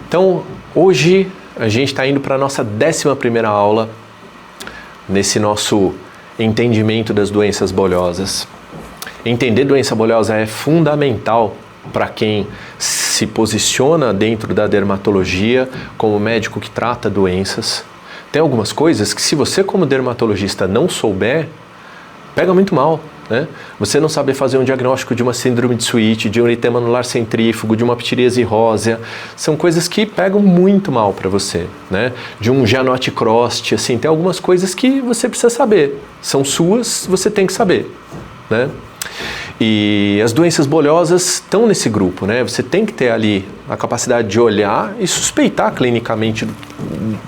Então, hoje a gente está indo para a nossa 11ª aula nesse nosso entendimento das doenças bolhosas. Entender doença bolhosa é fundamental para quem se posiciona dentro da dermatologia como médico que trata doenças. Tem algumas coisas que, se você como dermatologista não souber, pega muito mal, né? Você não saber fazer um diagnóstico de uma síndrome de Sweet, de um eritema anular centrífugo, de uma ptiríase rósea, são coisas que pegam muito mal para você, né? De um Gianotti Crost, assim, tem algumas coisas que você precisa saber, são suas, você tem que saber, né? E as doenças bolhosas estão nesse grupo, né? Você tem que ter ali a capacidade de olhar e suspeitar clinicamente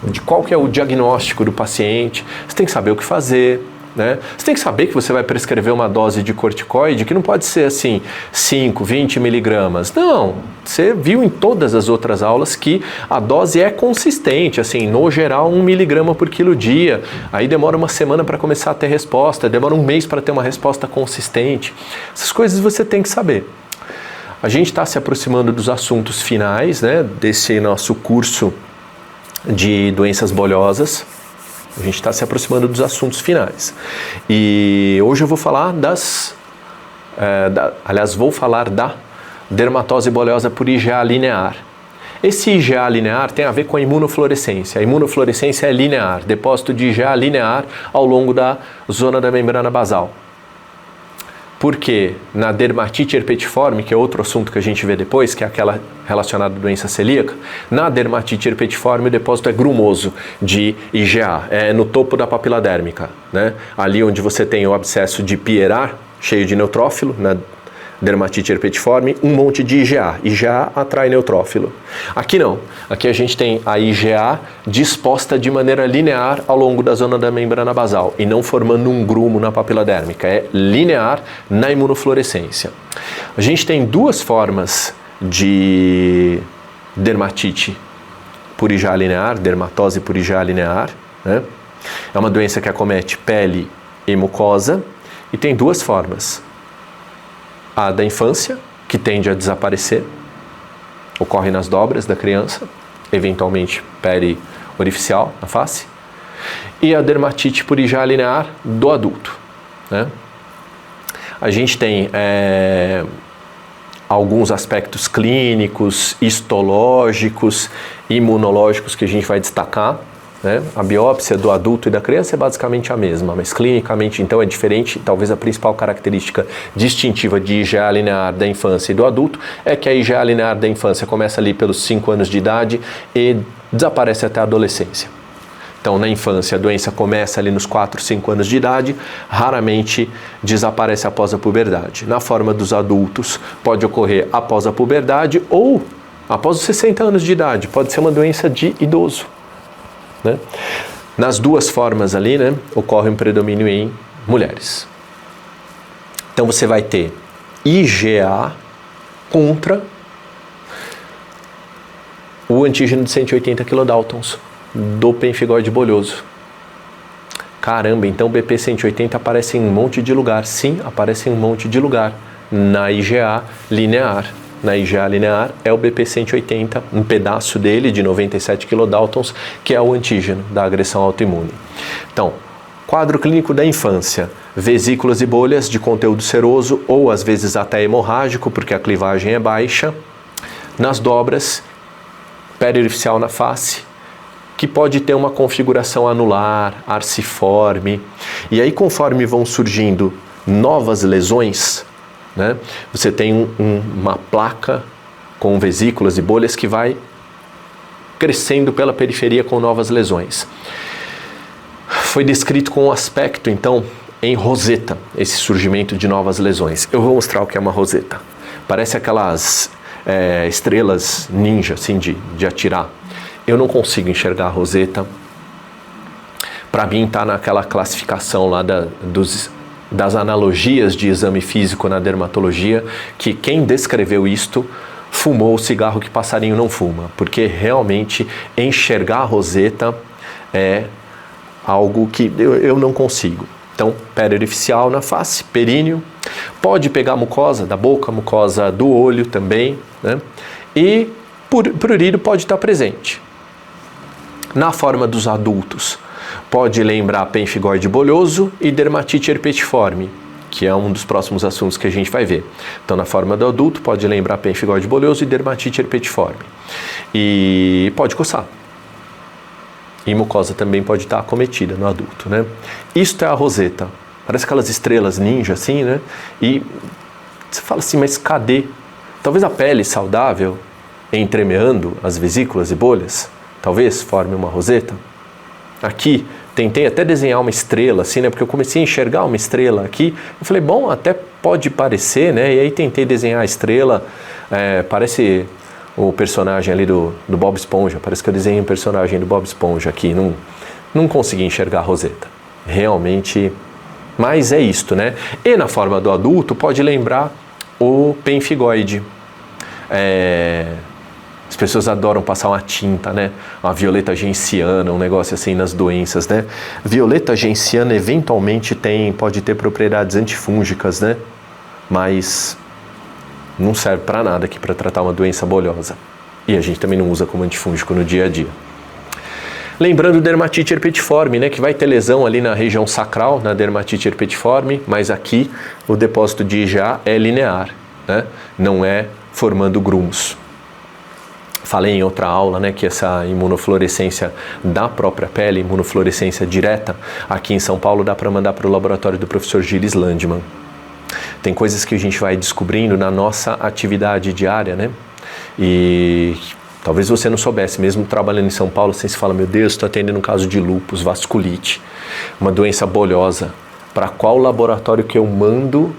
de qual que é o diagnóstico do paciente, você tem que saber o que fazer, né? Você tem que saber que você vai prescrever uma dose de corticoide que não pode ser assim 5, 20 miligramas. Não, você viu em todas as outras aulas que a dose é consistente, assim, no geral 1 miligrama por quilo dia. Aí demora uma semana para começar a ter resposta, demora um mês para ter uma resposta consistente. Essas coisas você tem que saber. A gente está se aproximando dos assuntos finais, né, desse nosso curso de doenças bolhosas. A gente está se aproximando dos assuntos finais. E hoje eu vou falar vou falar da dermatose bolhosa por IgA linear. Esse IgA linear tem a ver com a imunofluorescência. A imunofluorescência é linear, depósito de IgA linear ao longo da zona da membrana basal. Porque na dermatite herpetiforme, que é outro assunto que a gente vê depois, que é aquela relacionada à doença celíaca, na dermatite herpetiforme o depósito é grumoso de IgA, é no topo da papila dérmica, né? Ali onde você tem o abscesso de Pierre, cheio de neutrófilo, na dermatite herpetiforme, um monte de IgA. IgA atrai neutrófilo. Aqui não. Aqui a gente tem a IgA disposta de maneira linear ao longo da zona da membrana basal e não formando um grumo na papila dérmica. É linear na imunofluorescência. A gente tem duas formas de dermatite por IgA linear, dermatose por IgA linear, né? É uma doença que acomete pele e mucosa e tem duas formas. A da infância, que tende a desaparecer, ocorre nas dobras da criança, eventualmente periorificial na face, e a dermatite por IgA linear do adulto, né? A gente tem alguns aspectos clínicos, histológicos, imunológicos que a gente vai destacar, né? A biópsia do adulto e da criança é basicamente a mesma, mas clinicamente então é diferente. Talvez a principal característica distintiva de IgA linear da infância e do adulto é que a IgA linear da infância começa ali pelos 5 anos de idade e desaparece até a adolescência. Então, na infância, a doença começa ali nos 4, 5 anos de idade, raramente desaparece após a puberdade. Na forma dos adultos, pode ocorrer após a puberdade ou após os 60 anos de idade, pode ser uma doença de idoso, né? Nas duas formas ali, né, ocorre um predomínio em mulheres. Então você vai ter IgA contra o antígeno de 180 kilodaltons do pemphigoide bolhoso. Caramba, então o BP 180 aparece em um monte de lugar. Sim, aparece em um monte de lugar na IgA linear. Na IgA linear é o BP 180, um pedaço dele de 97 kilodaltons, que é o antígeno da agressão autoimune. Então, quadro clínico da infância: vesículas e bolhas de conteúdo seroso ou às vezes até hemorrágico, porque a clivagem é baixa. Nas dobras, periorificial na face, que pode ter uma configuração anular, arciforme. E aí, conforme vão surgindo novas lesões, né, você tem uma placa com vesículas e bolhas que vai crescendo pela periferia com novas lesões. Foi descrito com um aspecto, então, em roseta, esse surgimento de novas lesões. Eu vou mostrar o que é uma roseta. Parece aquelas estrelas ninja, assim, de atirar. Eu não consigo enxergar a roseta. Para mim, está naquela classificação lá das analogias de exame físico na dermatologia, que quem descreveu isto fumou o cigarro que passarinho não fuma, porque realmente enxergar a roseta é algo que eu não consigo. Então, periorificial na face, períneo, pode pegar mucosa da boca, mucosa do olho também, né? E prurido pode estar presente. Na forma dos adultos, pode lembrar pemphigoide bolhoso e dermatite herpetiforme, que é um dos próximos assuntos que a gente vai ver. Então, na forma do adulto, pode lembrar pemphigoide bolhoso e dermatite herpetiforme. E pode coçar. E mucosa também pode estar acometida no adulto, né? Isto é a roseta. Parece aquelas estrelas ninja, assim, né? E você fala assim, mas cadê? Talvez a pele saudável, entremeando as vesículas e bolhas, talvez forme uma roseta. Aqui, tentei até desenhar uma estrela, assim, né? Porque eu comecei a enxergar uma estrela aqui. Eu falei, bom, até pode parecer, né? E aí tentei desenhar a estrela, parece o personagem ali do Bob Esponja. Parece que eu desenhei um personagem do Bob Esponja aqui. Não consegui enxergar a roseta. Realmente, mas é isto, né? E na forma do adulto, pode lembrar o pemphigoide. As pessoas adoram passar uma tinta, né? Uma violeta genciana, um negócio assim nas doenças, né? Violeta genciana eventualmente pode ter propriedades antifúngicas, né? Mas não serve para nada aqui para tratar uma doença bolhosa. E a gente também não usa como antifúngico no dia a dia. Lembrando dermatite herpetiforme, né? Que vai ter lesão ali na região sacral, na dermatite herpetiforme, mas aqui o depósito de IgA é linear, né? Não é formando grumos. Falei em outra aula, né, que essa imunofluorescência da própria pele, imunofluorescência direta, aqui em São Paulo dá para mandar para o laboratório do professor Gilles Landman. Tem coisas que a gente vai descobrindo na nossa atividade diária, né? E talvez você não soubesse, mesmo trabalhando em São Paulo, você se fala, meu Deus, estou atendendo um caso de lúpus, vasculite, uma doença bolhosa. Para qual laboratório que eu mando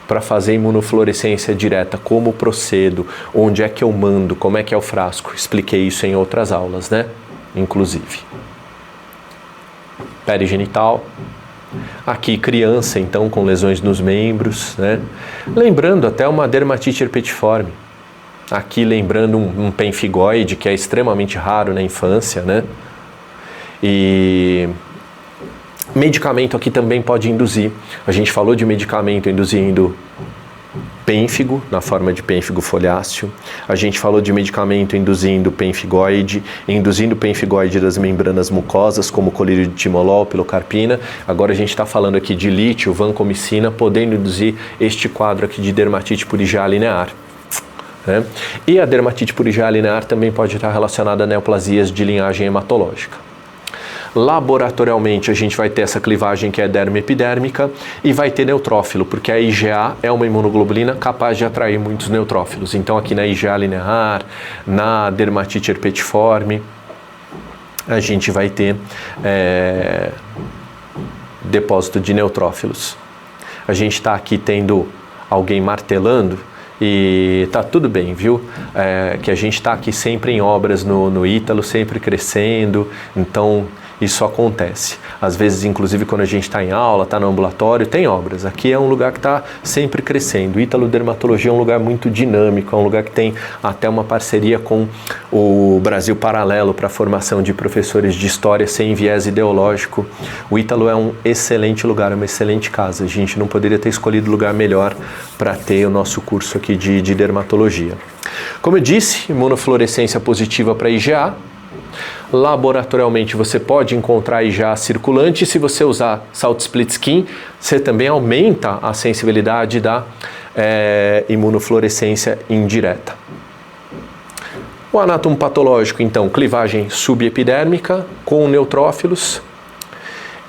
para fazer imunofluorescência direta, como procedo, onde é que eu mando, como é que é o frasco. Expliquei isso em outras aulas, né? Inclusive. Pele genital. Aqui criança, então, com lesões nos membros, né? Lembrando até uma dermatite herpetiforme. Aqui lembrando um pemphigoide, que é extremamente raro na infância, né? E medicamento aqui também pode induzir. A gente falou de medicamento induzindo pênfigo, na forma de pênfigo foliáceo. A gente falou de medicamento induzindo pemphigoide, induzindo pemphigoide das membranas mucosas, como colírio de timolol, pilocarpina. Agora a gente está falando aqui de lítio, vancomicina, podendo induzir este quadro aqui de dermatite por IgA linear. Né? E a dermatite por IgA linear também pode estar relacionada a neoplasias de linhagem hematológica. Laboratorialmente a gente vai ter essa clivagem que é dermoepidérmica e vai ter neutrófilo, porque a IgA é uma imunoglobulina capaz de atrair muitos neutrófilos. Então aqui na IgA linear, na dermatite herpetiforme, a gente vai ter depósito de neutrófilos. A gente está aqui tendo alguém martelando e tá tudo bem, viu? Que a gente está aqui sempre em obras no Ítalo, sempre crescendo, então isso acontece. Às vezes, inclusive, quando a gente está em aula, está no ambulatório, tem obras. Aqui é um lugar que está sempre crescendo. O Ítalo Dermatologia é um lugar muito dinâmico, é um lugar que tem até uma parceria com o Brasil Paralelo para a formação de professores de história sem viés ideológico. O Ítalo é um excelente lugar, é uma excelente casa. A gente não poderia ter escolhido lugar melhor para ter o nosso curso aqui de dermatologia. Como eu disse, imunofluorescência positiva para IgA. Laboratorialmente você pode encontrar IgA circulante. Se você usar Salt Split Skin, você também aumenta a sensibilidade da imunofluorescência indireta. O anátomo patológico, então, clivagem subepidérmica com neutrófilos.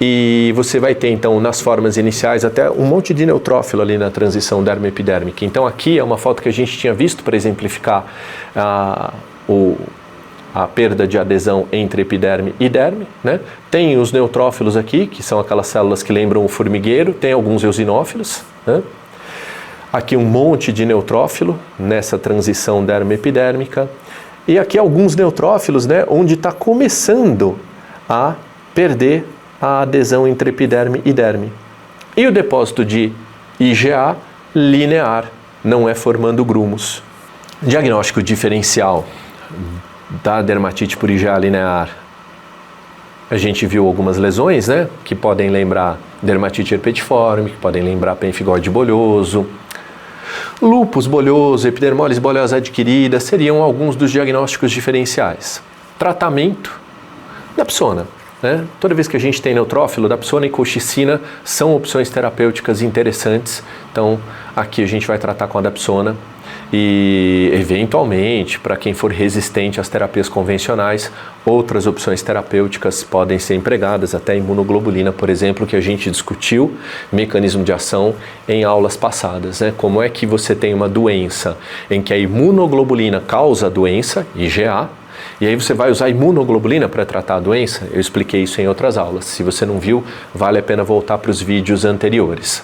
E você vai ter, então, nas formas iniciais, até um monte de neutrófilo ali na transição dermoepidérmica. Então, aqui é uma foto que a gente tinha visto para exemplificar a perda de adesão entre epiderme e derme, né? Tem os neutrófilos aqui, que são aquelas células que lembram o formigueiro, tem alguns eosinófilos, né? Aqui um monte de neutrófilo nessa transição dermoepidérmica. E aqui alguns neutrófilos, né, onde está começando a perder a adesão entre epiderme e derme. E o depósito de IgA linear, não é formando grumos. Diagnóstico diferencial da dermatite por IgA linear. A gente viu algumas lesões, né, que podem lembrar dermatite herpetiforme, que podem lembrar pemphigoide bolhoso. Lúpus bolhoso, epidermólise bolhosa adquirida seriam alguns dos diagnósticos diferenciais. Tratamento, Dapsona. Né? Toda vez que a gente tem neutrófilo, Dapsona e colchicina são opções terapêuticas interessantes. Então, aqui a gente vai tratar com a Dapsona. E, eventualmente, para quem for resistente às terapias convencionais, outras opções terapêuticas podem ser empregadas, até a imunoglobulina, por exemplo, que a gente discutiu, mecanismo de ação em aulas passadas. Né? Como é que você tem uma doença em que a imunoglobulina causa a doença, IgA, e aí você vai usar imunoglobulina para tratar a doença? Eu expliquei isso em outras aulas. Se você não viu, vale a pena voltar para os vídeos anteriores.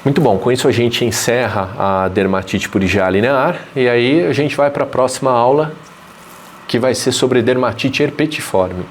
Muito bom, com isso a gente encerra a dermatite por IgA linear e aí a gente vai para a próxima aula, que vai ser sobre dermatite herpetiforme.